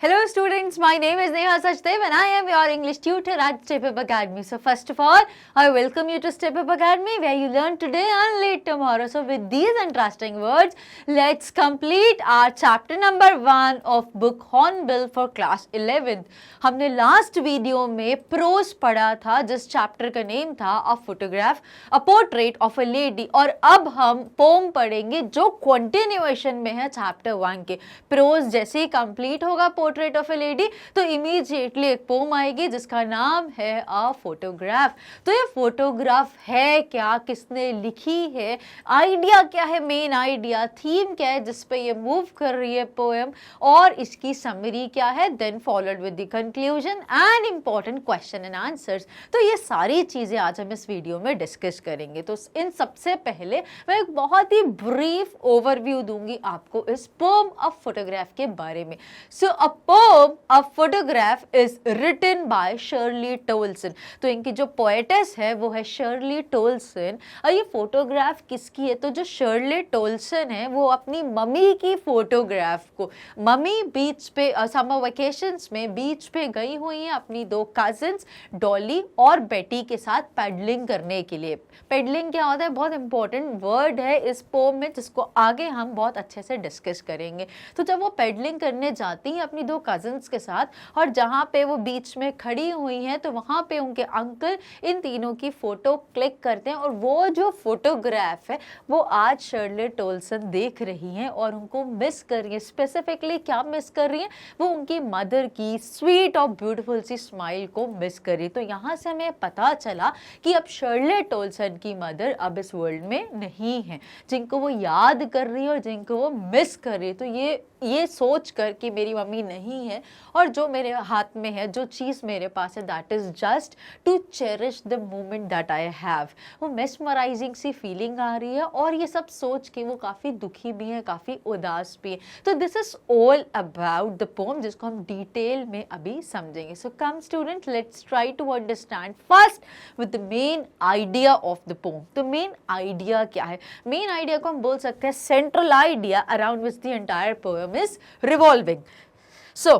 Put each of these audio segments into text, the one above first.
Hello students, my name is Neha Sachdev and I am your English tutor at Step Up Academy. So first of all, I welcome you to Step Up Academy where you learn today and late tomorrow. So with these interesting words, let's complete our chapter number 1 of book Hornbill for class 11th. हमने last video में prose पढ़ा था जिस chapter का name था A Photograph, A Portrait of a Lady और अब हम poem पढ़ेंगे जो continuation में है chapter 1 के. Prose जैसे ही complete होगा पोर्ट्रेट ऑफ ए लेडी तो इमीडिएटली एक पोम आएगी जिसका नाम है अ फोटोग्राफ. तो ये फोटोग्राफ है क्या, किसने लिखी है, आइडिया क्या है, मेन आइडिया, थीम क्या है जिस पे ये मूव कर रही है पोएम और इसकी समरी क्या है, then followed with the conclusion and important question and answers. तो ये सारी चीजें आज हम इस वीडियो में डिस्कस करेंगे. तो इन सबसे पहले मैं एक बहुत ही ब्रीफ ओवरव्यू दूंगी आपको इस पोम ऑफ फोटोग्राफ के बारे में. सो A poem, A Photograph is written by Shirley Tolson. तो इनकी जो पोएटेस है वो है शर्ली टोल्सन. और ये फोटोग्राफ किसकी है, तो जो शर्ली टोल्सन है वो अपनी मम्मी की फोटोग्राफ को, मम्मी बीच पे समर वेकेशंस में बीच पे गई हुई हैं अपनी दो कजिन्स डॉली और बेटी के साथ पैडलिंग करने के लिए. पैडलिंग क्या होता है, बहुत इंपॉर्टेंट वर्ड है इस पोम में जिसको आगे हम बहुत अच्छे से डिस्कस करेंगे. तो जब वो पैडलिंग करने जाती हैं अपनी दो कजिन्स के साथ और जहाँ पे वो बीच में खड़ी हुई हैं तो वहाँ पे उनके अंकल इन तीनों की फोटो क्लिक करते हैं और वो जो फोटोग्राफ है वो आज शर्ली टोल्सन देख रही हैं और उनको मिस कर रही है. स्पेसिफिकली क्या मिस कर रही हैं, वो उनकी मदर की स्वीट और ब्यूटीफुल सी स्माइल को मिस कर रही है. तो यहाँ से हमें पता चला कि अब शर्ली टोल्सन की मदर अब इस वर्ल्ड में नहीं है, जिनको वो याद कर रही है और जिनको वो मिस कर रही है. तो ये सोच कर कि मेरी मम्मी नहीं है और जो मेरे हाथ में है, जो चीज़ मेरे पास है, that is just to cherish the moment that I have. वो मेस्मराइजिंग सी फीलिंग आ रही है और ये सब सोच के वो काफ़ी दुखी भी है, काफ़ी उदास भी है. तो this is all about the poem जिसको हम डिटेल में अभी समझेंगे. So come student, let's try to understand first with the main idea of the poem. तो मेन आइडिया क्या है, मेन आइडिया को हम बोल सकते हैं central idea around which the entire poem is revolving. So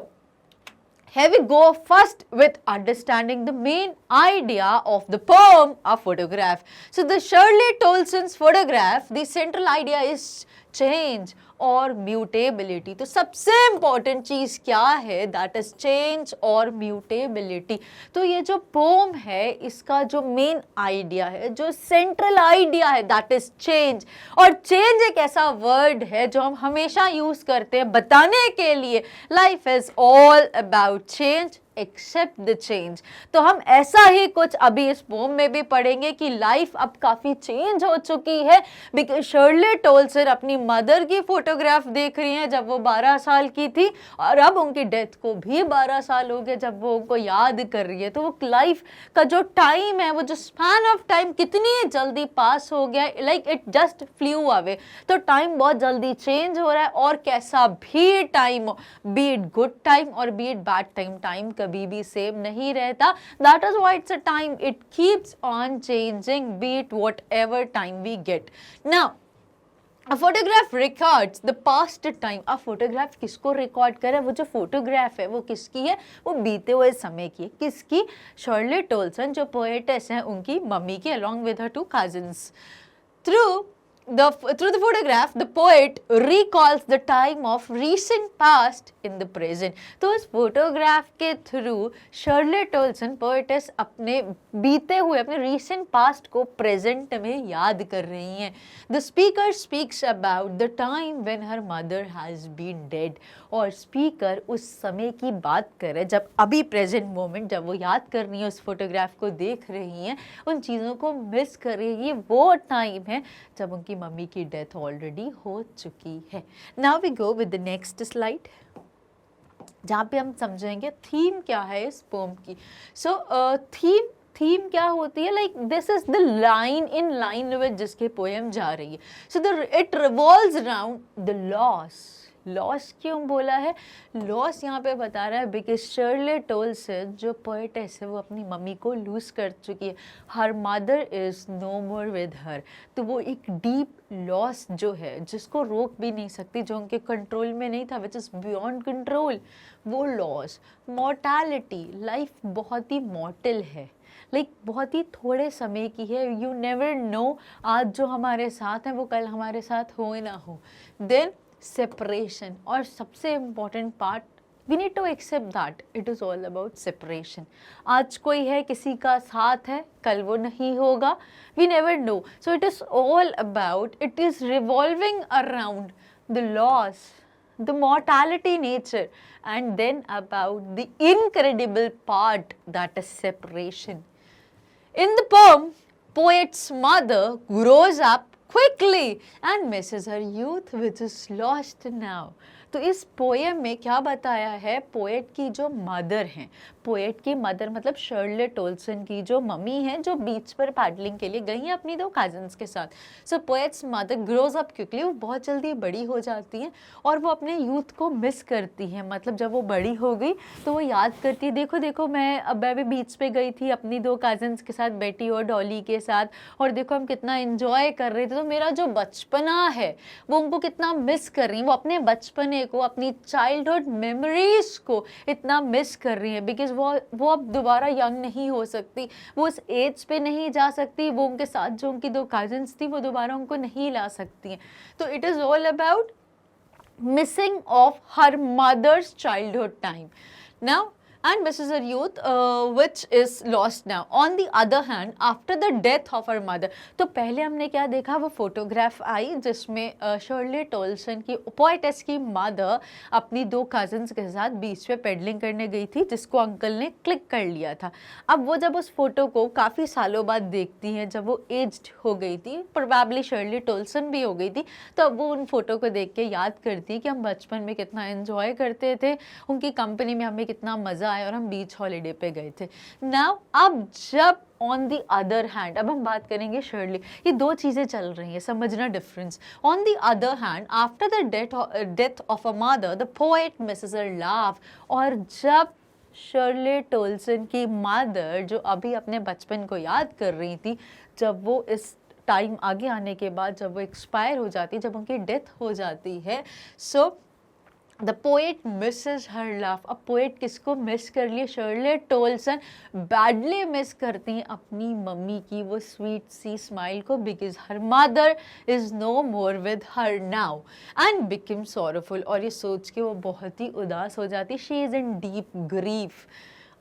here we go first with understanding the main idea of the poem A Photograph. So the Shirley Tolson's photograph, the central idea is change और mutability. तो सबसे important चीज क्या है, that is change और mutability. तो ये जो पोम है इसका जो मेन आइडिया है, जो सेंट्रल आइडिया है, दैट इज चेंज. और चेंज एक ऐसा वर्ड है जो हम हमेशा यूज करते हैं बताने के लिए life is all about change accept the change. तो हम ऐसा ही कुछ अभी इस पोम में भी पढ़ेंगे कि लाइफ अब काफी चेंज हो चुकी है बिकॉज शर्ली टोल्सन अपनी मदर की फोटोग्राफ देख रही हैं जब वो 12 साल की थी और अब उनकी डेथ को भी 12 साल हो गए जब वो उनको याद कर रही है. तो वो लाइफ का जो टाइम है, वो जो स्पैन ऑफ टाइम कितनी जल्दी पास हो गया, like it just flu away. तो टाइम बहुत जल्दी चेंज हो रहा है और कैसा भी टाइम हो, बी इट गुड टाइम और be it bad time, time कभी भी सेम नहीं रहता. That is why it's a time, it keeps on changing be it whatever time we get. Now A photograph records the past time. A photograph किसको record करे, वो जो photograph है वो किसकी है, वो बीते हुए समय की है. किसकी, शर्ली टोल्सन जो पोएटेस हैं उनकी मम्मी की, along with her two cousins. Through the photograph, the poet recalls the time of recent past in the present. तो इस फोटोग्राफ के थ्रू शर्ली टोल्सन पोएटेस अपने बीते हुए, अपने recent past को present में याद कर रही हैं. The speaker speaks about the time when her mother has been dead. और स्पीकर उस समय की बात करे जब अभी प्रेजेंट मोमेंट, जब वो याद कर रही है, उस फोटोग्राफ को देख रही हैं, उन चीज़ों को मिस कर रही है. ये वो टाइम है जब उनकी मम्मी की डेथ ऑलरेडी हो चुकी है. Now we go with the next slide जहाँ पे हम समझेंगे थीम क्या है इस पोम की. सो थीम क्या होती है, like this is the line in line with जिसके पोएम जा रही है. So it revolves around the loss क्यों बोला है? लॉस यहाँ पे बता रहा है बिकॉज शर्ले टोल्सन जो पोएटेस है वो अपनी मम्मी को लूज कर चुकी है. Her mother is no more with her. तो वो एक डीप लॉस जो है जिसको रोक भी नहीं सकती, जो उनके कंट्रोल में नहीं था, विच इज़ बियॉन्ड कंट्रोल, वो लॉस. मॉर्टैलिटी, लाइफ बहुत ही मॉर्टल है, लाइक बहुत ही थोड़े समय की है. यू नेवर नो आज जो हमारे साथ हैं वो कल हमारे साथ हो या ना हो. देन सेपरेशन, और सबसे important part, we need to accept that it is all about separation. आज कोई है, किसी का साथ है, कल वो नहीं होगा, we never know. So it is all about, it is revolving around the loss, the mortality nature, and then about the incredible part that is separation. In the poem, poet's mother grows up quickly and misses her youth which is lost now. तो इस poem में क्या बताया है, poet की जो mother हैं, poet की मदर मतलब शर्ले टोल्सन की जो मम्मी है, जो बीच पर पैडलिंग के लिए गई हैं अपनी 2 कजन्स के साथ. So poet's mother grows up quickly, वो बहुत जल्दी बड़ी हो जाती हैं और वो अपने यूथ को मिस करती हैं. मतलब जब वो बड़ी हो गई तो वो याद करती है, देखो देखो मैं भी बीच पे गई थी अपनी 2 कजन्स के साथ, बेटी और डॉली के साथ, और देखो हम कितना इन्जॉय कर रहे थे. तो मेरा जो बचपना है वो उनको कितना मिस कर रही हैं, वो अपने बचपने को, अपनी चाइल्डहुड मेमोरीज को इतना मिस कर रही है बिकॉज वो अब दोबारा यंग नहीं हो सकती, वो उस एज पे नहीं जा सकती, वो उनके साथ जो उनकी 2 कजन्स थी वो दोबारा उनको नहीं ला सकती हैं. तो it is all about missing of her mother's childhood time now and misses her youth which is lost now. On the other hand, after the death of her mother, तो पहले हमने क्या देखा, वो फोटोग्राफ आई जिसमें शर्ले टोल्सन की poetess की mother अपनी 2 कजन्स के साथ बीच पे पेडलिंग करने गई थी, जिसको अंकल ने क्लिक कर लिया था. अब वो जब उस फोटो को काफ़ी सालों बाद देखती हैं, जब वो एज्ड हो गई थी, प्रोबेबली शर्ले टोल्सन भी हो गई थी, तो अब वो उन फोटो को देख के याद करती है कि हम बचपन में कितना एंजॉय करते थे, उनकी कंपनी में हमें कितना मज़ा आया और हम बीच हॉलीडे पे गए थे. नाउ अब जब ऑन द अदर हैंड, अब हम बात करेंगे शर्ली, ये 2 चीज़ें चल रही हैं, समझना difference. On the other hand, after the death of a mother the poet Mrs her laugh. और जब शर्ले टोल्सन की मदर जो अभी अपने बचपन को याद कर रही थी, जब वो इस टाइम आगे आने के बाद जब वो एक्सपायर हो जाती है, जब उनकी डेथ हो जाती है, so the poet misses her laugh. अब पोएट किसको मिस कर लिए? शर्ले टोल्सन बैडली मिस करती हैं अपनी मम्मी की वो स्वीट सी स्माइल को, because her mother is no more with her now and become sorrowful. और ये सोच के वो बहुत ही उदास हो जाती, she is in deep grief.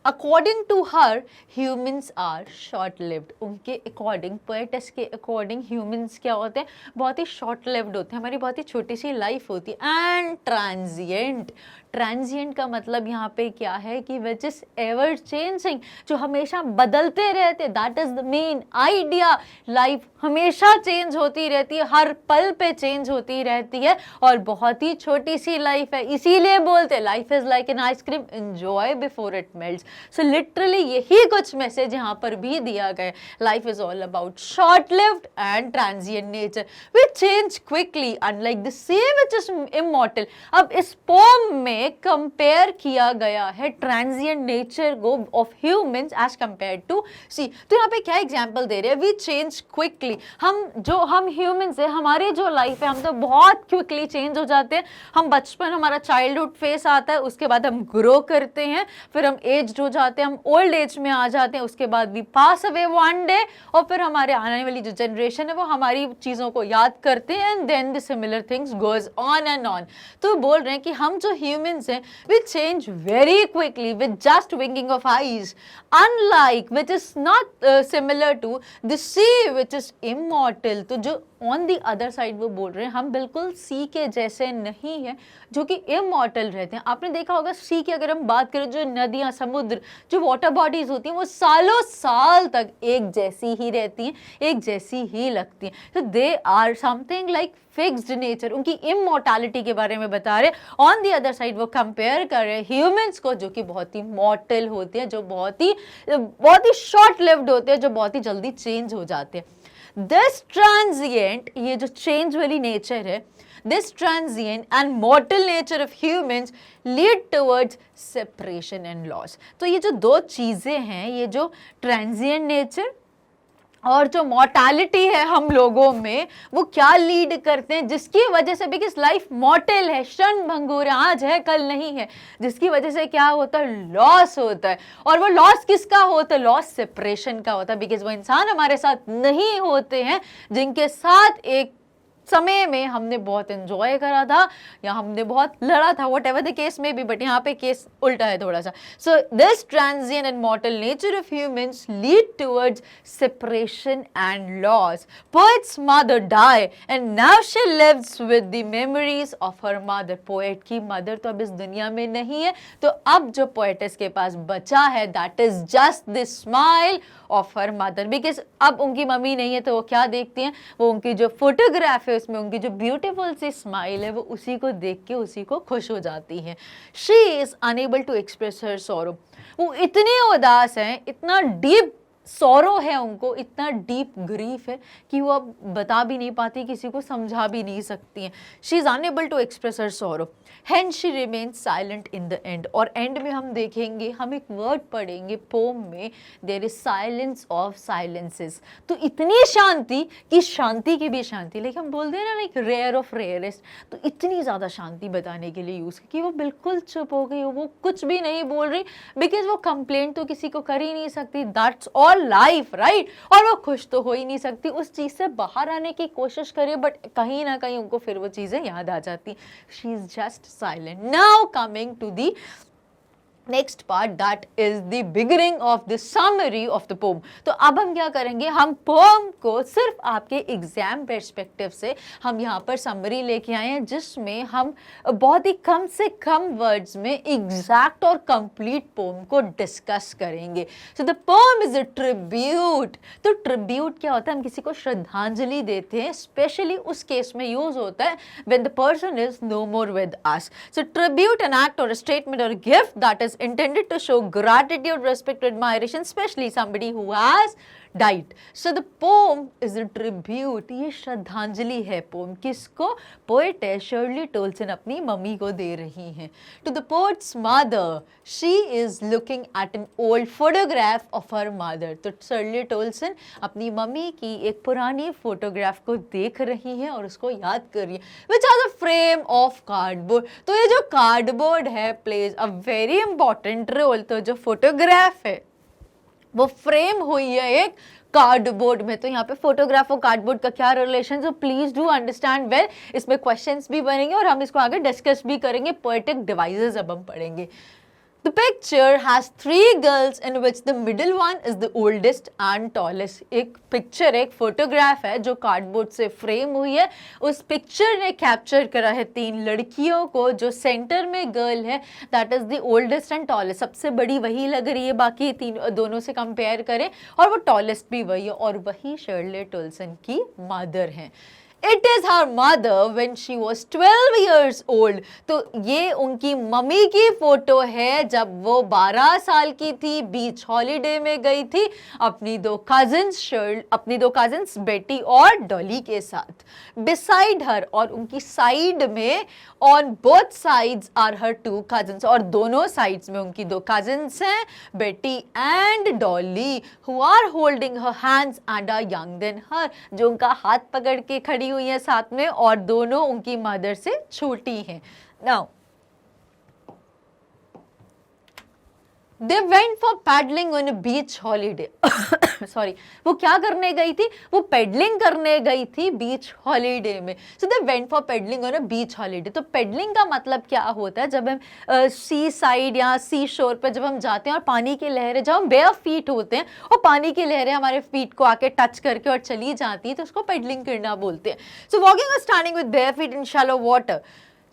According to her humans are short lived. उनके अकॉर्डिंग, पोएटेस के अकॉर्डिंग, ह्यूमन्स क्या होते हैं? बहुत ही शॉर्ट लिव्ड होते हैं, हमारी बहुत ही छोटी सी लाइफ होती है. And transient. ट्रांजिएंट का मतलब यहाँ पे क्या है कि विच इज एवर चेंजिंग, जो हमेशा बदलते रहते. That is the main idea. Life हमेशा चेंज होती रहती है, हर पल पे चेंज होती रहती है, और बहुत ही छोटी सी लाइफ है, इसीलिए बोलते हैं life is like an ice cream, enjoy before it melts. So literally यही कुछ मैसेज यहाँ पर भी दिया गया. Life is all about short lived and transient nature which change quickly unlike the sea which is immortal. अब इस पोम में कंपेयर किया गया है ट्रांजिएंट नेचर को of humans as compare to sea. तो यहाँ पे क्या एग्जांपल दे रहे हैं? We change quickly. हम ह्यूमंस है, हमारी जो लाइफ है, हम तो बहुत क्विकली चेंज हो जाते हैं. हम बचपन, हमारा चाइल्डहुड फेस आता है, उसके बाद हम ग्रो करते हैं, फिर हम एज्ड हो जाते हैं, हम ओल्ड एज में आ जाते हैं, उसके बाद we pass away one day, और फिर हमारे आने वाली जो जनरेशन है वो हमारी चीज़ों को याद करते हैं, and then the similar things goes on and on. तो बोल रहे हैं कि हम जो ह्यूमंस हैं, we change very quickly with just winking of eyes, unlike which is not similar to the sea which is immortal. तो जो ऑन दी अदर साइड वो बोल रहे हैं, हम बिल्कुल सी के जैसे नहीं हैं जो कि इमॉर्टल रहते हैं. आपने देखा होगा सी की अगर हम बात करें, जो नदियाँ, समुद्र, जो वाटर बॉडीज होती हैं, वो सालों साल तक एक जैसी ही रहती हैं, एक जैसी ही लगती हैं. तो they are something like fixed nature. उनकी इमॉर्टैलिटी के बारे में बता रहे. ऑन दी अदर साइड वो कंपेयर कर रहे हैं ह्यूमंस को, जो कि बहुत ही मॉर्टल होते हैं, जो बहुत ही शॉर्ट लिव्ड होते हैं, जो बहुत ही जल्दी चेंज हो जाते हैं. दिस ट्रांजिएंट, ये जो चेंज वाली नेचर है, this transient and mortal nature of humans lead towards separation and loss. तो ये जो दो चीज़ें हैं, ये जो ट्रांजिएंट नेचर और जो मॉर्टैलिटी है हम लोगों में, वो क्या लीड करते हैं, जिसकी वजह से, बिकॉज लाइफ मॉर्टल है, क्षण भंगुर है, आज है कल नहीं है, जिसकी वजह से क्या होता है, लॉस होता है। और वो लॉस किसका होता है, लॉस सेपरेशन का होता है, बिकॉज वो इंसान हमारे साथ नहीं होते हैं जिनके साथ एक समय में हमने बहुत एंजॉय करा था या हमने बहुत लड़ा था, वट एवर द केस में भी, बट यहाँ पे केस उल्टा है थोड़ा सा। So this transient and mortal nature of humans lead towards separation and loss. Poet's mother die and now she lives with the memories of her mother. Poet की mother तो अब इस दुनिया में नहीं है, तो अब जो पोएटेस के पास बचा है, that is just the smile of her mother, because अब उनकी मम्मी नहीं है, तो वो क्या देखती हैं, वो उनकी जो फोटोग्राफ है उसमें उनकी जो ब्यूटीफुल सी स्माइल है, वो उसी को देख के उसी को खुश हो जाती हैं। She is unable to express her sorrow. वो इतनी उदास हैं, इतना डीप सॉरो है उनको, इतना डीप ग्रीफ है कि वो अब बता भी नहीं पाती, किसी को समझा भी नहीं सकती हैं। She is unable to express her sorrow, hence she remains silent in the end. और एंड में हम देखेंगे, हम एक वर्ड पढ़ेंगे पोम में, there is silence of silences. तो इतनी शांति कि शांति की भी शांति, लाइक हम बोलते हैं ना, लाइक रेयर ऑफ रेयरेस्ट, तो इतनी ज़्यादा शांति बताने के लिए यूज़ की, वो बिल्कुल चुप हो गई, वो कुछ भी नहीं बोल रही, बिकॉज वो कंप्लेंट तो किसी को कर ही नहीं सकती, दैट्स ऑल लाइफ, राइट। और वो खुश तो हो ही नहीं सकती, उस चीज से बाहर आने की कोशिश करिए, बट कहीं ना कहीं उनको फिर वो चीजें याद आ जाती। She is just silent. Now coming to the next part, that is the beginning of the summary of the poem. तो अब हम क्या करेंगे, हम पोम को सिर्फ आपके एग्जाम पर्सपेक्टिव से हम यहाँ पर समरी लेके आए हैं, जिसमें हम बहुत ही कम से कम वर्ड्स में एग्जैक्ट और कंप्लीट पोम को डिस्कस करेंगे। So the pome is a tribute. तो ट्रिब्यूट क्या होता है, हम किसी को श्रद्धांजलि देते हैं, स्पेशली उस केस में यूज होता है when the person is no more with us. So tribute an act और स्टेटमेंट और gift that is intended to show gratitude, respect, admiration, especially somebody who has died. So the poem is a tribute. ये श्रद्धांजलि है pome, किसको, poet है Shirley टोल्सन अपनी mummy को दे रही हैं। To the poet's mother, she is looking at an old photograph of her mother. तो शर्ली टोल्सन अपनी मम्मी की एक पुरानी फोटोग्राफ को देख रही हैं और उसको याद कर रही है, which has a frame of cardboard. तो ये जो कार्डबोर्ड है plays a very important role। तो जो फोटोग्राफ है वो फ्रेम हुई है एक कार्डबोर्ड में। तो यहाँ पे फोटोग्राफ और कार्डबोर्ड का क्या relation, so please do understand well. इसमें क्वेश्चंस भी बनेंगे और हम इसको आगे डिस्कस भी करेंगे। पोएटिक डिवाइसेस अब हम पढ़ेंगे। The picture has three girls in which the middle one is the oldest and tallest. एक पिक्चर, एक फोटोग्राफ है जो कार्डबोर्ड से फ्रेम हुई है। उस पिक्चर ने कैप्चर करा है तीन लड़कियों को। जो सेंटर में गर्ल है that is the oldest and tallest, सबसे बड़ी वही लग रही है, बाकी तीन दोनों से कंपेयर करें, और वो टॉलेस्ट भी वही है, और वही शर्ली टोल्सन की मदर है। It is her mother when she was 12 years old. तो ये उनकी मम्मी की फोटो है जब वो 12 साल की थी, बीच हॉलीडे में गई थी अपनी दो कजिन्स बेटी और डॉली के साथ। Beside her, और उनकी साइड में, on both sides are her two cousins, और दोनों साइड्स में उनकी दो कजिन्स हैं, बेटी and Dolly, who are holding her hands and are young than her, जो उनका हाथ पकड़ के खड़ी हुई है साथ में, और दोनों उनकी मदर से छोटी हैं। Now they went for paddling on a beach holiday. Sorry, वो क्या करने गई थी, वो पेडलिंग करने गई थी बीच हॉलीडे में। So they went for paddling on a beach holiday. तो पेडलिंग का मतलब क्या होता है, जब हम सी साइड या सी शोर पर जब हम जाते हैं और पानी की लहरें, जब हम बेयर फीट होते हैं और पानी की लहरें हमारे फीट को आके टच करके और चली जाती है, तो उसको पेडलिंग करना बोलते हैं। सो वॉकिंग और standing with bare feet in shallow water,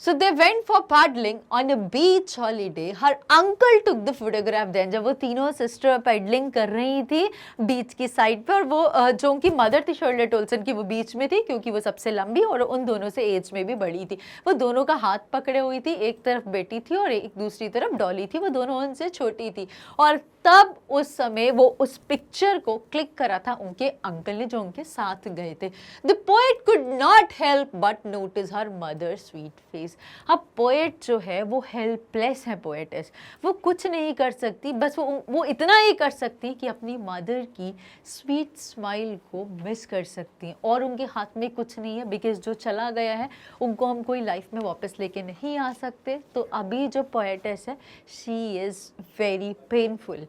So they went for paddling on a beach holiday. Her uncle took the photograph then. जब वो तीनों सिस्टर पेडलिंग कर रही थी बीच की साइड पे, और वो जो उनकी मदर थी शर्लेट ओल्सन की, वो बीच में थी क्योंकि वो सबसे लंबी और उन दोनों से एज में भी बड़ी थी। वो दोनों का हाथ पकड़े हुई थी, एक तरफ बेटी थी और एक दूसरी तरफ डॉली थी, वो दोनों उनसे छोटी थी। और तब उस समय वो उस पिक्चर को क्लिक करा था उनके अंकल ने जो उनके साथ गए थे। The poet could not help but notice her mother sweet face. अब पोएट जो है वो हेल्पलेस है, पोएटेस, वो कुछ नहीं कर सकती, बस वो इतना ही कर सकती कि अपनी मदर की स्वीट स्माइल को मिस कर सकती हैं, और उनके हाथ में कुछ नहीं है, बिकॉज जो चला गया है उनको हम कोई लाइफ में वापस लेके नहीं आ सकते। तो अभी जो पोएटेस है, she is very painful.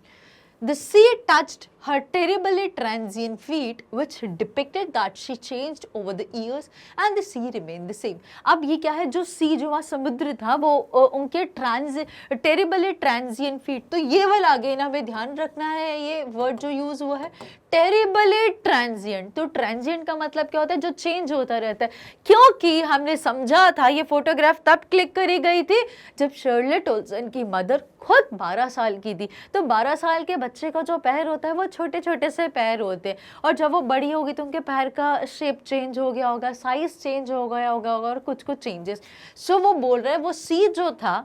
The sea touched her terribly transient feet, which depicted that she changed over the years, and the sea remained the same. अब ये क्या है, जो सी, जो वहाँ समुद्र था, वो उनके टेरिबली ट्रांजिएंट फीट, तो ये वाला आगे ना हमें ध्यान रखना है, ये वर्ड जो यूज हुआ है टेरिबली ट्रांजिएंट। तो ट्रांजिएंट का मतलब क्या होता है, जो चेंज होता रहता है, क्योंकि हमने समझा था ये फोटोग्राफ तब क्लिक करी गई थी जब शर्लेट ओल्सन की मदर खुद 12 साल की थी। तो 12 साल के बच्चे का जो पैर होता है वो छोटे छोटे से पैर होते हैं, और जब वो बड़ी होगी तो उनके पैर का शेप चेंज हो गया होगा, साइज चेंज हो गया होगा और कुछ कुछ चेंजेस। सो वो बोल रहे हैं वो सी जो था,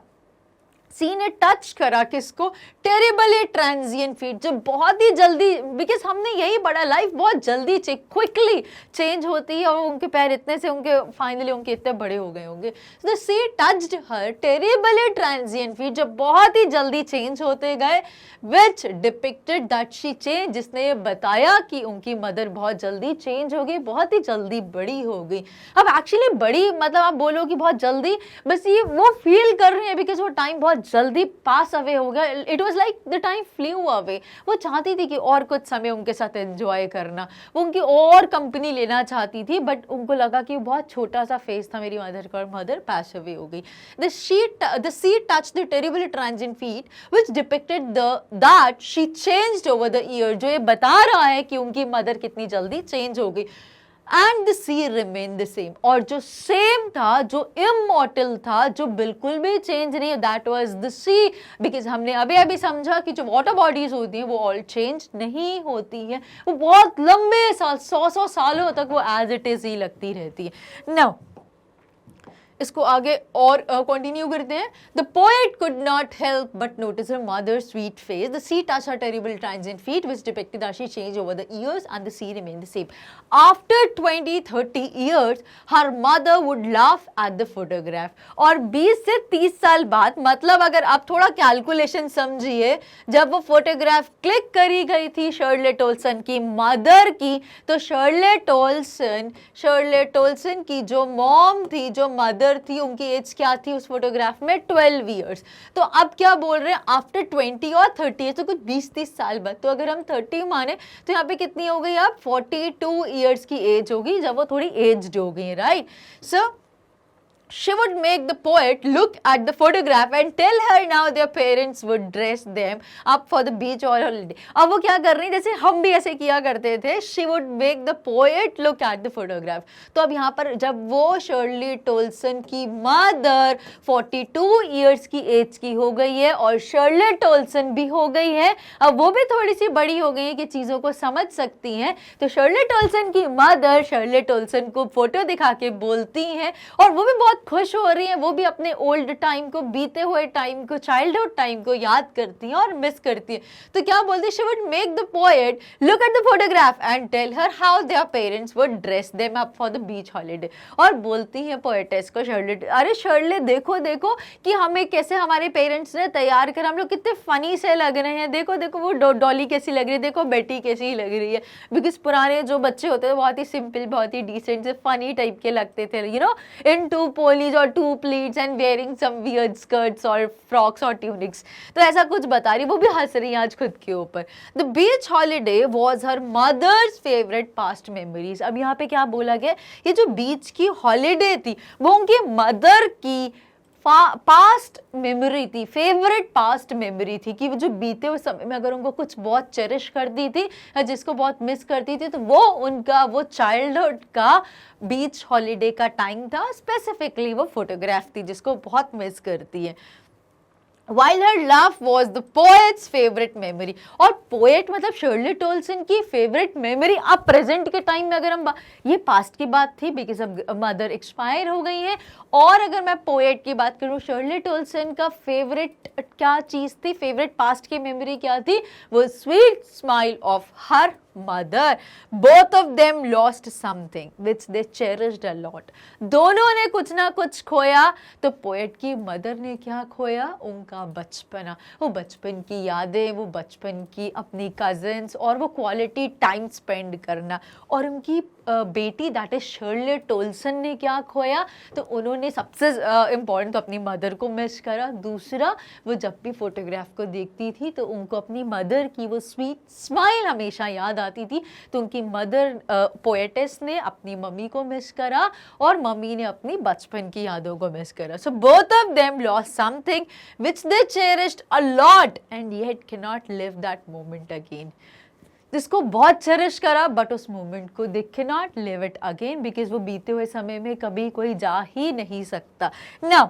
सी ने टच करा किसको, टेरिबली ट्रांजिएंट फीट, जो बहुत ही जल्दी, बिकॉज हमने यही पढ़ा, लाइफ बहुत जल्दी क्विकली चेंज होती है, और उनके पैर इतने से उनके फाइनली उनके इतने बड़े हो गए होंगे। तो she touched her terribly transient feet, जो बहुत ही जल्दी चेंज होते गए, which depicted that she change, जिसने ये बताया कि उनकी मदर बहुत जल्दी चेंज हो गई, बहुत ही जल्दी बड़ी हो गई। अब एक्चुअली बड़ी मतलब आप बोलो कि बहुत जल्दी, बस ये वो फील कर रही है बिकॉज वो टाइम बहुत जल्दी पास अवे हो गया। It was like the time flu away. वो चाहती थी कि और कुछ समय उनके साथ एंजॉय करना, वो उनकी और कंपनी लेना चाहती थी, बट उनको लगा कि बहुत छोटा सा फेस था मेरी मदर का, और मदर पास अवे हो गई। The sea touched the terribly transient feet which depicted that she changed over the year, जो ये बता रहा है कि उनकी मदर कितनी जल्दी चेंज हो गई। And the sea remain the same, और जो सेम था, जो इमॉर्टल था, जो बिल्कुल भी चेंज नहीं, that was the sea. Because हमने अभी अभी समझा कि जो वाटर बॉडीज होती हैं वो ऑल चेंज नहीं होती हैं, वो बहुत लंबे साल, 100 सालों तक वो एज इट इज ही लगती रहती है। नाउ इसको आगे और कंटिन्यू करते हैं। The poet could not help but notice her mother's sweet face, the sea touched her terrible transient feet which depicted that she changed over the years and the sea remained the same. After 20-30 years her mother would laugh at the photograph, और 20 से 30 साल बाद, मतलब अगर आप थोड़ा calculation समझिए, जब वो फोटोग्राफ क्लिक करी गई थी शर्लेट ओल्सन की मदर की, तो शर्लेट ओल्सन की जो मॉम थी, जो मदर थी, उनकी एज क्या थी उस फोटोग्राफ में, 12 इयर्स। तो अब क्या बोल रहे हैं, आफ्टर 20 और 30, तो कुछ 20-30 साल बाद, तो अगर हम 30 माने तो यहाँ पे कितनी हो गई, अब 42 इयर्स की एज होगी जब वो थोड़ी एज्ड हो गई, right. So she would make the poet look at the photograph and tell her now their parents would dress them up for the beach or holiday। अब वो क्या कर रही है, जैसे हम भी ऐसे किया करते थे, she would make the poet look at the photograph। तो अब यहाँ पर जब वो शर्लेट ओल्सन की मदर 42 इयर्स की एज की हो गई है और शर्लेट ओल्सन भी हो गई है, अब वो भी थोड़ी सी बड़ी हो गई है कि चीज़ों को समझ सकती हैं, तो शर्लेट ओल्सन की मदर शर्लेट ओल्सन को फोटो दिखा के बोलती हैं, और वो भी बहुत खुश हो रही हैं, वो भी अपने ओल्ड टाइम को, बीते हुए टाइम को, चाइल्डहुड टाइम को याद करती हैं और मिस करती हैं। तो क्या बोलती है, she would make the poet look at the photograph and tell her how their parents would dress them up for the beach holiday. और बोलती हैं पोएटेस को शर्लेट, अरे शर्लेट देखो देखो कि हमें कैसे हमारे पेरेंट्स ने तैयार कर, हम लोग कितने फनी से लग रहे हैं, देखो देखो वो डॉली कैसी लग रही है, देखो बेटी कैसी लग रही है। बिकॉज पुराने जो बच्चे होते थे बहुत ही सिंपल, बहुत ही डिसेंट से फनी टाइप के लगते थे, यू नो, इन टू पोलीज और two pleats and wearing some weird skirts और फ्रॉक्स और ट्यूनिक्स। तो ऐसा कुछ बता रही, वो भी हंस रही है आज खुद के ऊपर। The beach holiday was her mother's favourite past memories. अब यहाँ पे क्या बोला गया, ये जो बीच की हॉलीडे थी वो उनकी मदर की पास्ट मेमोरी थी, फेवरेट पास्ट मेमोरी थी कि वो जो बीते हुए समय में अगर उनको कुछ बहुत चेरिश करती थी या जिसको बहुत मिस करती थी तो वो उनका वो चाइल्डहुड का बीच हॉलीडे का टाइम था, स्पेसिफिकली वो फोटोग्राफ थी जिसको बहुत मिस करती है। While her laugh was the poet's favorite memory, और पोएट मतलब शर्ली टोल्सन की फेवरेट मेमोरी। अब प्रेजेंट के टाइम में अगर हम ये पास्ट की बात थी बिकॉज अब मदर एक्सपायर हो गई हैं, और अगर मैं पोएट की बात करूँ शर्ली टोल्सन का फेवरेट क्या चीज़ थी, फेवरेट पास्ट की मेमोरी क्या थी, वो sweet smile of her mother. Both of them lost something which they cherished a lot. दोनों ने कुछ ना कुछ खोया। तो पोएट की मदर ने क्या खोया, उनका बचपना, वो बचपन की यादें, वो बचपन की अपनी कजिन्स और वो क्वालिटी टाइम स्पेंड करना। और उनकी बेटी दैट इज शर्ली टोल्सन ने क्या खोया, तो उन्होंने सबसे इम्पॉर्टेंट तो अपनी मदर को मिस करा। दूसरा, वो जब भी फोटोग्राफ को देखती थी तो उनको अपनी मदर की वो स्वीट स्माइल हमेशा याद आती थी। तो उनकी मदर पोएटेस ने अपनी मम्मी को मिस करा और मम्मी ने अपनी बचपन की यादों को मिस करा। So both of them lost something which they cherished a lot and yet can not live that moment again. जिसको बहुत चेरिश करा बट उस मोमेंट को they can not live it again because वो बीते हुए समय में कभी कोई जा ही नहीं सकता। Now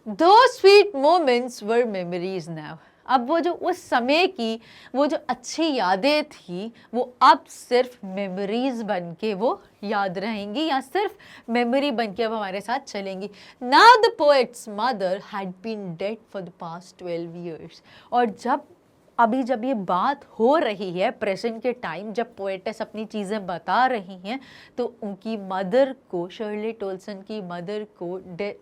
those sweet moments were memories now. अब वो जो उस समय की वो जो अच्छी यादें थी वो अब सिर्फ मेमोरीज बन के वो याद रहेंगी या सिर्फ मेमोरी बन के अब हमारे साथ चलेंगी। Now the poet's mother had been dead for the past 12 years. और जब ये बात हो रही है प्रेजेंट के टाइम, जब पोएटेस अपनी चीज़ें बता रही हैं तो उनकी मदर को, शर्ली टोल्सन की मदर को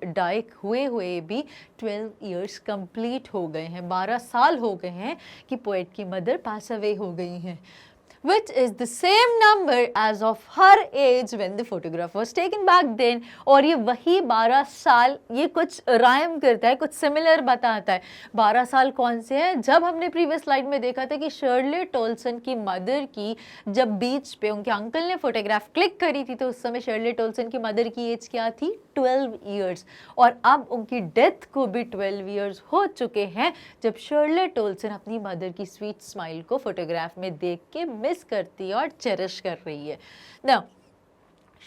डाई हुए भी 12 इयर्स कंप्लीट हो गए हैं, 12 साल हो गए हैं कि पोएट की मदर पास अवे हो गई हैं, which is the same number as of her age when the photograph was taken back then. और ये वही 12 साल, ये कुछ राइम करता है, कुछ सिमिलर बताता है। 12 साल कौन से हैं, जब हमने प्रीवियस स्लाइड में देखा था कि शर्ली टोल्सन की मदर की जब बीच पे उनके अंकल ने फोटोग्राफ क्लिक करी थी तो उस समय शर्ली टोल्सन की मदर की एज क्या थी, 12 इयर्स। और अब उनकी डेथ को भी 12 इयर्स हो चुके हैं जब शर्ली टोल्सन अपनी मदर की स्वीट स्माइल को फोटोग्राफ में देख के मिस करती है और चेरिश कर रही है। Now,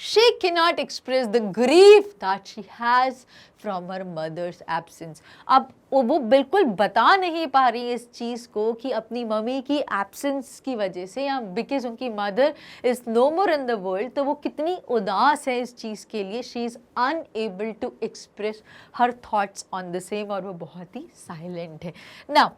she cannot express the grief that she has from her mother's absence. अब वो बिल्कुल बता नहीं पा रही है इस चीज़ को कि अपनी मम्मी की एब्सेंस की वजह से या बिकॉज उनकी mother is no more in the world, तो वो कितनी उदास है इस चीज़ के लिए। She is unable to express her thoughts on the same, और वो बहुत ही साइलेंट है। नाउ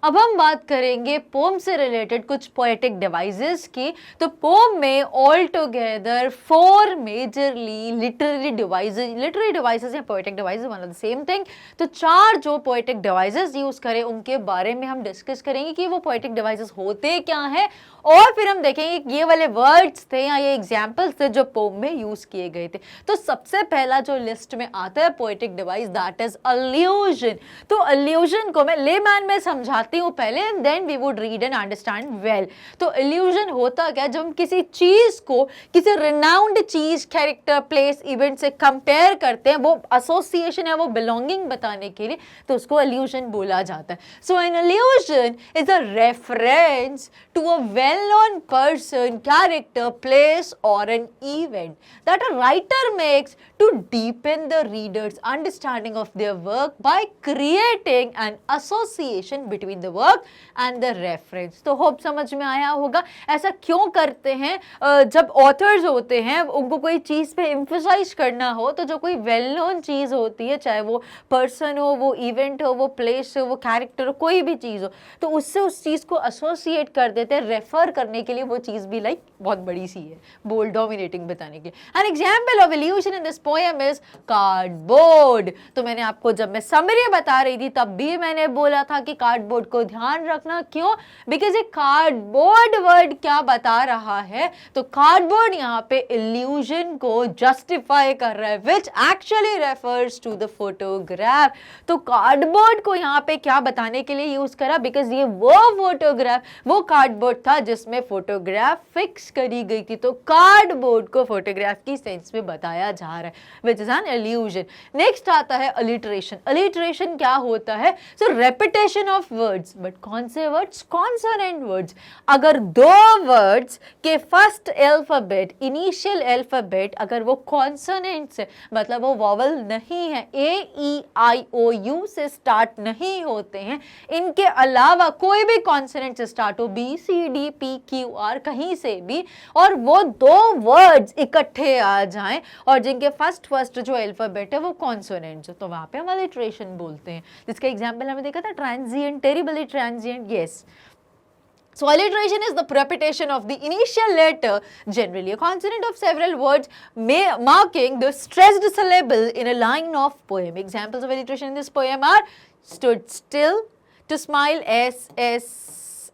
अब हम बात करेंगे पोम से रिलेटेड कुछ पोएटिक डिवाइसेस की। तो पोम में all together 4 majorly literary devices या poetic devices, one of the same thing. तो 4 जो पोएटिक डिवाइसेस यूज करें उनके बारे में हम डिस्कस करेंगे कि वो पोएटिक डिवाइसेस होते क्या हैं, और फिर हम देखेंगे कि ये वाले वर्ड्स थे या ये एग्जाम्पल्स थे जो पोम में यूज किए गए थे। तो सबसे पहला जो लिस्ट में आता है poetic device that is allusion. तो अल्यूजन को मैं लेमैन में समझाती हूँ पहले and then we would read and understand well. तो अल्यूजन होता क्या, जब हम किसी चीज को किसी रिनाउंड चीज, कैरेक्टर, प्लेस, इवेंट से कंपेयर करते हैं, वो एसोसिएशन है, वो बिलोंगिंग बताने के लिए, तो उसको अल्यूजन बोला जाता है। So an allusion is a reference to a well-known person, character, place or an event that a writer makes to deepen the reader's understanding of their work by creating an association between the work and the reference. तो hope समझ में आया होगा ऐसा क्यों करते हैं। जब ऑथर्स होते हैं उनको कोई चीज़ पे एम्फसाइज करना हो तो जो कोई वेल नोन चीज़ होती है, चाहे वो पर्सन हो, वो इवेंट हो, वो प्लेस हो, वो कैरेक्टर हो, कोई भी चीज़ हो, तो उससे उस चीज़ को एसोसिएट कर देते हैं, रेफर करने के लिए। वो चीज भी लाइक बहुत बड़ी सी है, बोल्ड डोमिनेटिंग बताने के लिए। An example of illusion in this poem is cardboard. तो मैंने आपको जब मैं समरी बता रही थी तब भी मैंने बोला था कि कार्डबोर्ड को ध्यान रखना, क्यों? बिकॉज ये कार्डबोर्ड वर्ड क्या बता रहा है, तो कार्डबोर्ड यहाँ पे इल्यूजन को जस्टिफाई कर रहा है, which actually refers to the photograph. तो कार्डबोर्ड को यहाँ पे क्या बताने के लिए यूज करा, बिकॉज ये वो फोटोग्राफ, वो कार्डबोर्ड था जिसमें फोटोग्राफ फिक्स करी गई थी, तो कार्डबोर्ड को फोटोग्राफ की सेंस में बताया जा रहा है, which is an illusion. Next आता है अलिटरेशन। अलिटरेशन क्या होता है? सो रेपिटेशन ऑफ वर्ड्स, बट कौन से वर्ड्स? Consonant words. अगर दो वर्ड्स के फर्स्ट अल्फाबेट, इनिशियल अल्फाबेट अगर वो कॉन्सोनेंट से, मतलब वो वॉवल नहीं है, AEIOU से स्टार्ट नहीं होते हैं, इनके अलावा कोई भी कॉन्सोनेंट से स्टार्ट हो, BCDPQR कहीं से भी, और वो दो वर्ड्स इकट्ठे आ जाएं और जिनके फर्स्ट जो अल्फाबेट है वो कॉन्सोनेंट है, तो वहां पे हम अलिटरेशन बोलते हैं। जिसका एग्जांपल हमने देखा था transient, terribly transient, yes. So alliteration is the repetition of the initial letter, generally a consonant of several words, marking the stressed syllable in a line of poem. Examples of alliteration in this poem are stood still, to smile,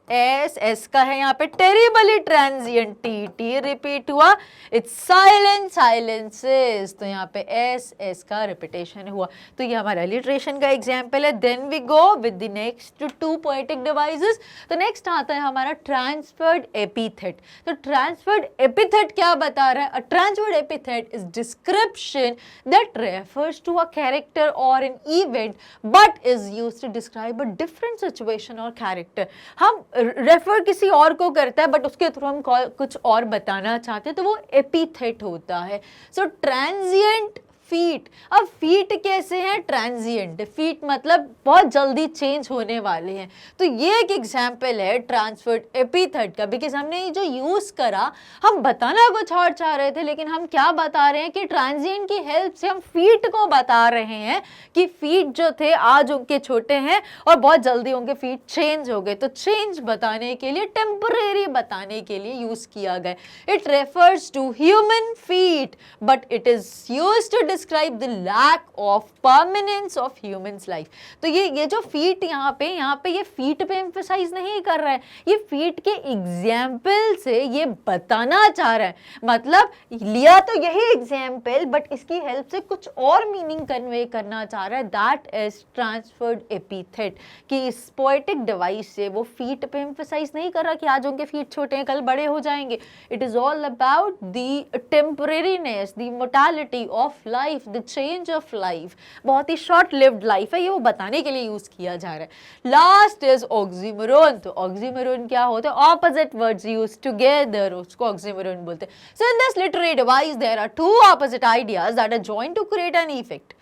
S का है यहाँ पे, terribly transient, T repeat हुआ, it's silent, silences, तो यहाँ पे S का repetition हुआ, तो ये हमारा अलिटरेशन का एग्जाम्पल है। Then we go with the next two poetic devices. तो नेक्स्ट आता है हमारा ट्रांसफर्ड एपिथेट। तो ट्रांसफर्ड एपिथेट क्या बता रहा है? A transferred epithet is description that refers to a character और an event but is used to describe a different situation और कैरेक्टर। हम रेफर किसी और को करता है बट उसके थ्रू हम कुछ और बताना चाहते हैं, तो वो एपिथेट होता है। सो ट्रांजिएंट फीट। अब फीट कैसे हैं? ट्रांजिएंट। फीट मतलब बहुत जल्दी चेंज होने वाले हैं, तो ये एक एग्जाम्पल है ट्रांसफर्ड एपिथेट का, बिकॉज हमने ये जो यूज करा, हम बताना कुछ और चाह रहे थे लेकिन हम क्या बता रहे हैं कि ट्रांजिएंट की हेल्प से हम फीट को बता रहे हैं कि फीट जो थे आज उनके छोटे हैं और बहुत जल्दी उनके फीट चेंज हो गए, तो चेंज बताने के लिए, टेम्परेरी बताने के लिए यूज किया गया। It refers to human feet but it is used to describe the lack of permanence of human's life। तो ये जो फीट यहाँ पे ये फीट पे एम्फसाइज नहीं कर रहा है, ये फीट के एग्जाम्पल से ये बताना चाह रहा है, मतलब लिया तो यही एग्जाम्पल बट इसकी हेल्प से कुछ और मीनिंग कन्वे करना चाह रहा है। दैट इज ट्रांसफर्ड एपिथेट, कि इस पोएटिक डिवाइस से वो फीट पे एम्फसाइज नहीं कर रहा कि आज उनके फीट छोटे हैं कल बड़े हो जाएंगे। It is all about the temporariness, the mortality of life, the change of life, बहुत ही शॉर्ट लिव्ड लाइफ है, ये वो बताने के लिए यूज किया जा रहा है। Last is oxymoron. तो ऑक्सीमोरोन क्या होता है? ऑपोजिट वर्ड्स यूज्ड टुगेदर, उसको ऑक्सीमोरोन बोलते हैं। So in this literary device there are two opposite ideas that are joined to create an effect.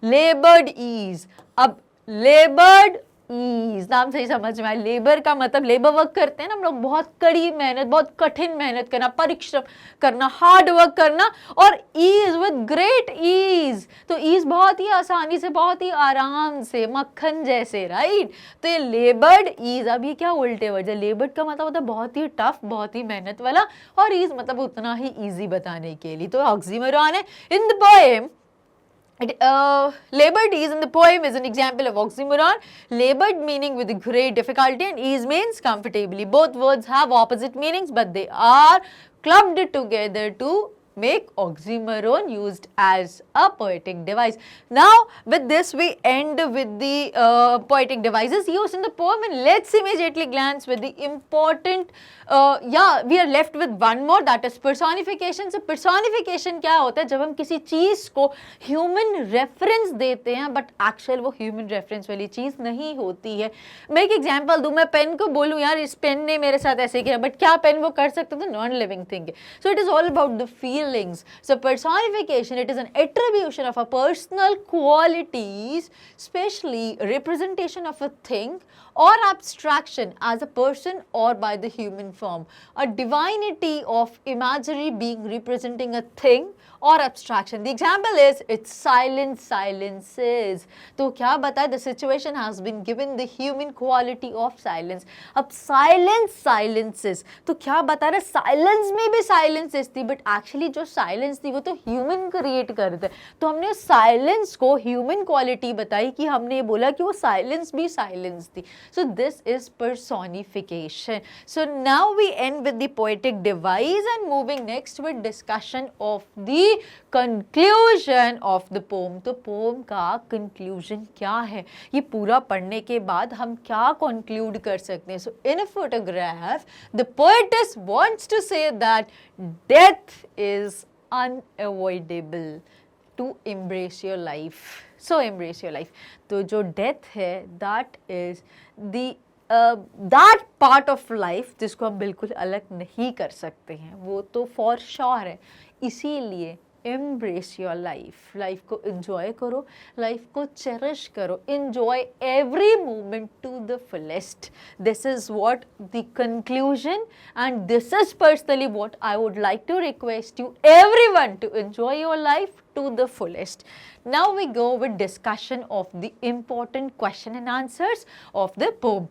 Laboured ease. अब लेबर्ड ईज नाम से ही समझ में आया, लेबर का मतलब लेबर वर्क करते हैं ना हम लोग, बहुत कड़ी मेहनत, बहुत कठिन मेहनत करना, परिश्रम करना, हार्ड वर्क करना, और ईज विद ग्रेट ईज, तो ईज बहुत ही आसानी से, बहुत ही आराम से, मक्खन जैसे, राइट। तो ये लेबर्ड ईज। अब ये क्या उल्टे वर्ड है? लेबर्ड का मतलब होता है बहुत ही टफ, बहुत ही मेहनत वाला, और ईज मतलब उतना ही ईजी बताने के लिए, तो ऑक्सीमोरॉन है। In the poem labored ease in the poem is an example of oxymoron. Labored meaning with great difficulty and ease means comfortably. Both words have opposite meanings but they are clubbed together to make oxymoron used as a poetic device. Now with this we end with the poetic devices used in the poem, and let's immediately glance with the important we are left with one more, that is personification. So personification क्या होता है? जब हम किसी चीज को human reference देते हैं but actual वो human reference वाली चीज नहीं होती है। मैं एक एग्जाम्पल दूं, मैं पेन को बोलूं यार इस पेन ने मेरे साथ ऐसे किया, बट क्या पेन वो कर सकते? तो नॉन लिविंग थिंग है। So it is all about the feelings. So personification, it is an attribution of a personal qualities, especially representation of a thing or abstraction as a person or by the human form. A divinity of imaginary being representing a thing और abstraction. The example is it's silence silences. तो क्या बताए, the situation has been given the human quality of silence. अब silence silences तो क्या बता रहे, silence में भी silences थी, but actually जो silence थी वो तो human create करते, तो हमने silence को human quality बताई कि हमने बोला कि वो silence भी silence थी. So this is personification. So now we end with the poetic device and moving next with discussion of the conclusion of the poem. तो poem का conclusion क्या है, ये पूरा पढ़ने के बाद हम क्या conclude कर सकते हैं. So in a photograph, the poetess wants to say that death is unavoidable. To embrace your life. So embrace your life. तो जो death है, that is the that part of life जिसको हम बिल्कुल अलग नहीं कर सकते हैं, वो तो for sure है. इसीलिए embrace your life. लाइफ को enjoy करो, लाइफ को cherish करो, enjoy every moment to the fullest. This is what the conclusion, and this is personally what I would like to request you everyone to enjoy your life to the fullest. Now we go with discussion of the important question and answers of the poem.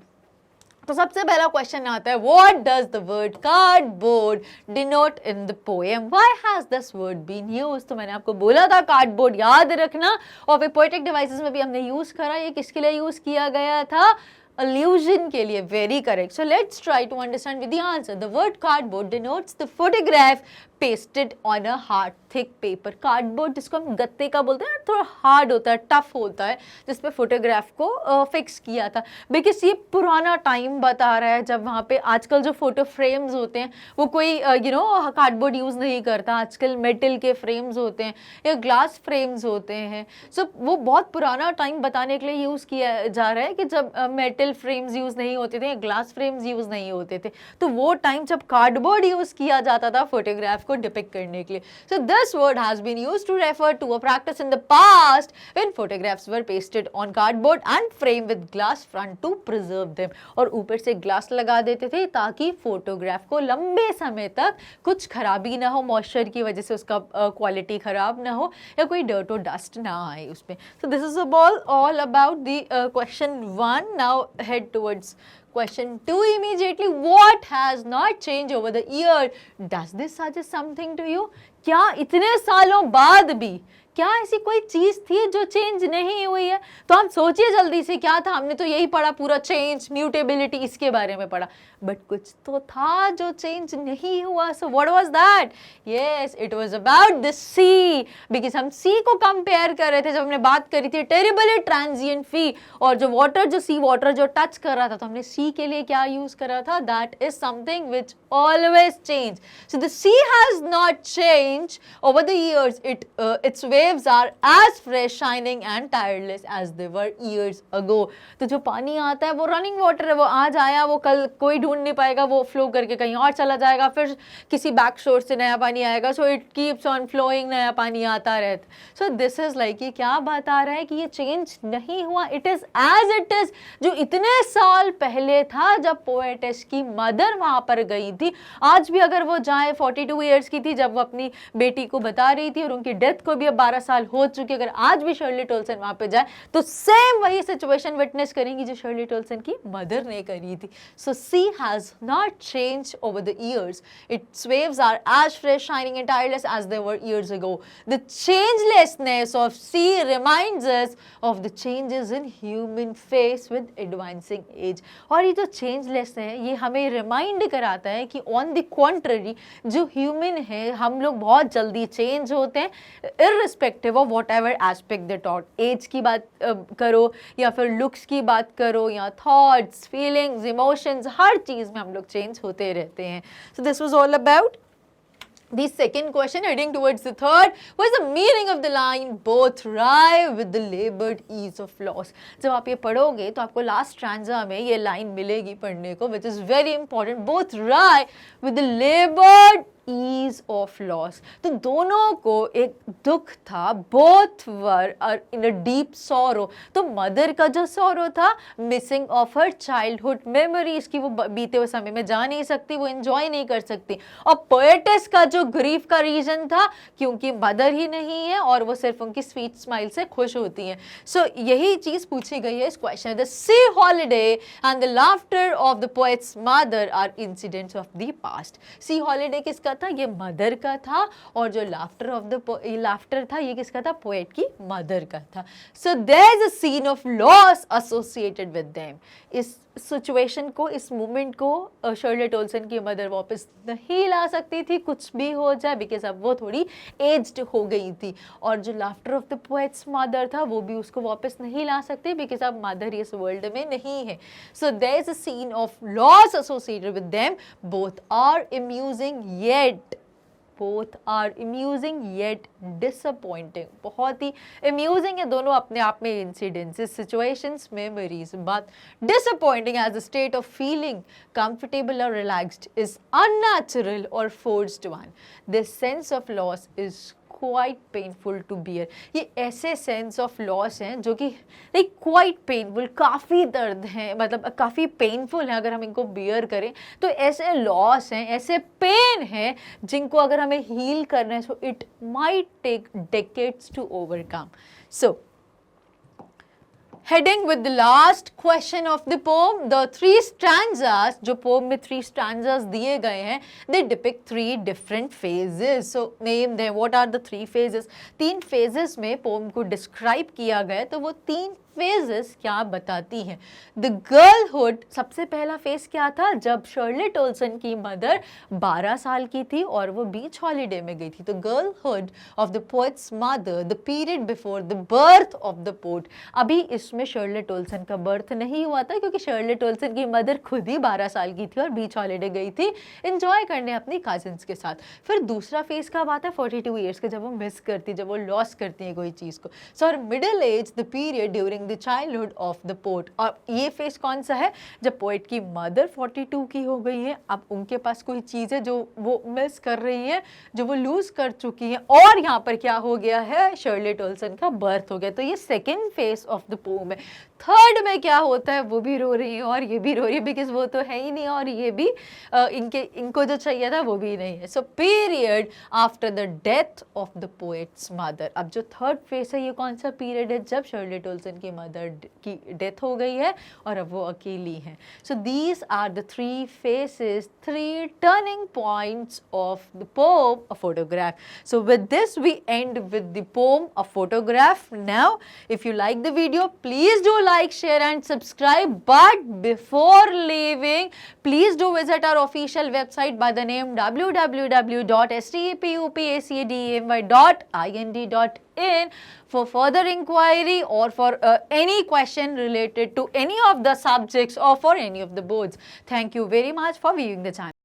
तो सबसे पहला question आता है, what does the word cardboard denote in the poem? Why has this word been used? तो मैंने आपको बोला था cardboard याद रखना, और फिर poetic devices में भी हमने यूज करा. ये किसके लिए यूज किया गया था? Allusion के लिए. Very correct. So let's try to understand with the answer. The word cardboard denotes the photograph pasted on a hard thick paper. Cardboard जिसको हम गत्ते का बोलते हैं, थोड़ा हार्ड होता है, टफ होता है, जिसपे फोटोग्राफ को फिक्स किया था. बिकॉज ये पुराना टाइम बता रहा है जब वहाँ पे आजकल जो फोटो फ्रेम्स होते हैं वो कोई कार्डबोर्ड यूज़ नहीं करता. आजकल मेटल के फ्रेम्स होते हैं या ग्लास फ्रेम्स होते हैं. सो वो बहुत पुराना टाइम बताने के लिए यूज़ किया जा रहा है कि जब मेटल फ्रेम्स यूज़ नहीं होते थे या ग्लास फ्रेम्स यूज़ नहीं होते थे, तो वो टाइम जब कार्डबोर्ड यूज़ किया जाता था फोटोग्राफ को डिपिक्ट करने के लिए. So this word has been used to refer to a practice in the past when photographs were pasted on cardboard and frame with glass front to preserve them. और ऊपर से ग्लास लगा देते थे ताकि फोटोग्राफ को लंबे समय तक कुछ खराबी ना हो, मॉइस्चर की वजह से उसका क्वालिटी खराब ना हो या कोई डर्ट और डस्ट ना आए उसमें. So this is all about the question 1. Now head towards question 2 immediately. What has not changed over the year? Does this suggest something to you? क्या इतने सालों बाद भी क्या ऐसी कोई चीज थी जो चेंज नहीं हुई है? तो हम सोचिए जल्दी से, क्या था? हमने तो यही पढ़ा पूरा, चेंज, म्यूटेबिलिटी, इसके बारे में पढ़ा, बट कुछ तो था जो चेंज नहीं हुआ. So what was that? Yes, it was about the sea. Because हम सी को कंपेयर कर रहे थे जब हमने बात करी थी टेरिबली ट्रांजिएंट फी, और जो वाटर, जो सी वाटर जो टच कर रहा था, तो हमने सी के लिए क्या यूज करा था? That is something which always change. So the sea has not change over the years. It's waves are as fresh, shining and tireless as they were years ago. तो जो पानी आता है वो रनिंग वाटर है, वो आज आया, वो कल कोई ढूंढ नहीं पाएगा, वो फ्लो करके कहीं और चला जाएगा, फिर किसी बैक शोर से नया पानी आएगा. So it keeps on flowing, नया पानी आता रहता. सो दिस इज लाइक, ये क्या बता रहा है कि ये चेंज नहीं हुआ, it is as it is. जो इतने साल पहले था जब पोएटेस की मदर वहां पर गई थी, आज भी अगर वो जाए, 42 ईयर्स की थी जब वो अपनी बेटी को बता रही थी, और उनकी डेथ को भी अब 12 साल हो चुके, अगर आज भी शर्ली टोल्सन वहां पे जाए तो सेम वही सिचुएशन विटनेस करेंगी जो शर्ली टोल्सन की मदर ने करी थी. So sea has not changed over the years. Its waves are as fresh, shining and tireless as they were years ago. The changelessness of sea reminds us of the changes in human face with advancing age. और ये जो changeless है, ये हमें remind कराता है कि on the contrary जो ह्यूमन है, हम लोग बहुत जल्दी चेंज होते हैं, irrespective of whatever aspect they taught. Age की बात करो या फिर लुक्स की बात करो या थॉट्स, फीलिंग्स, इमोशंस, हर चीज में हम लोग चेंज होते रहते हैं. So this was all about the second question. Heading towards the third, what is the meaning of the line both rhyme with the labored ease of loss? जब आप ये पढ़ोगे तो आपको लास्ट स्ट्रैंजा में ये लाइन मिलेगी पढ़ने को, which is very important. Both rhyme with the labored ease of loss. तो दोनों को एक दुख था, both were in a deep sorrow. तो मदर का जो sorrow था, missing of her childhood memories, कि वो बीते हुए समय में जा नहीं सकती, वो enjoy नहीं कर सकती. और poetess का जो grief का reason था, क्योंकि मदर ही नहीं है और वो सिर्फ उनकी sweet smile से खुश होती हैं. So यही चीज पूछी गई है इस question. The sea holiday and the laughter of the poet's mother are incidents of the past. Sea holiday किसका था? ये मदर का था. और जो laughter था, ये किसका था? पोएट की मदर का था. So there's a scene of loss associated with them. इस सिचुएशन को, इस मोमेंट को शर्लेट ओल्सन की मदर वापस नहीं ला सकती थी, कुछ भी हो जाए, बिकॉज अब वो थोड़ी एज्ड हो गई थी. और जो laughter of the poet's mother था, वो भी उसको वापस नहीं ला सकती, बिकॉज अब मदर इस वर्ल्ड में नहीं है. So there is a scene of loss associated with them. Both are amusing yet disappointing. बहुत ही अम्यूजिंग है दोनों अपने आप में incidents, situations, memories, but disappointing as a state of feeling comfortable और रिलैक्स्ड इज अननेचुरल और forced one. This sense of loss is quite painful to bear. ये ऐसे सेंस ऑफ लॉस हैं जो कि लाइक क्वाइट पेनफुल, काफ़ी दर्द हैं, मतलब काफ़ी पेनफुल हैं अगर हम इनको बियर करें. तो ऐसे लॉस हैं, ऐसे पेन हैं जिनको अगर हमें हील करना है, so it might take decades to overcome. So heading with the last question of the poem, the 3 stanzas, जो poem में 3 stanzas दिए गए हैं, they depict 3 different phases. So name them. What are the 3 phases? 3 phases में poem को describe किया गया, तो वो 3 फेजेस क्या बताती हैं. द गर्लहुड, सबसे पहला फेज क्या था? जब शर्लेट ओल्सन की मदर 12 साल की थी और वो बीच हॉलीडे में गई थी. तो girlhood of the poet's mother, the period before the birth of the poet. अभी इसमें शर्लेट ओल्सन का बर्थ नहीं हुआ था, क्योंकि शर्लेट ओल्सन की मदर खुद ही 12 साल की थी और बीच हॉलीडे गई थी एंजॉय करने अपनी कजिन्स के साथ. फिर दूसरा फेज कब आता है? 42 ईयर्स के, जब वो मिस करती, जब वो लॉस करती है कोई चीज़ को. So middle age, the period during the childhood of the poet. और ये फेज कौन सा है? जब पोएट की मदर 42 की हो गई है, अब उनके पास कोई चीज़ है जो वो मिस कर रही है, जो वो लूज कर चुकी है, और यहाँ पर क्या हो गया है? शर्लेट ओल्सन का बर्थ हो गया. तो ये second phase of the poem है. थर्ड में क्या होता है? वो भी रो रही है और ये भी रो रही है, बिकॉज वो तो है ही नहीं, और ये भी इनको जो चाहिए था वो भी नहीं है. So period after the death of the poet's mother. अब जो थर्ड फेज है, ये कौन सा पीरियड है? जब शर्लेट ओल्सन की मदर की डेथ हो गई है और अब वो अकेली हैं. So these are the 3 phases, 3 turning points of the poem a photograph. So with this we end with the poem a photograph. Now if you like the video, please do like, share and subscribe. But before leaving, please do visit our official website by the name www.stepupacademy.ind.in for further inquiry or for any question related to any of the subjects or for any of the boards. Thank you very much for viewing the channel.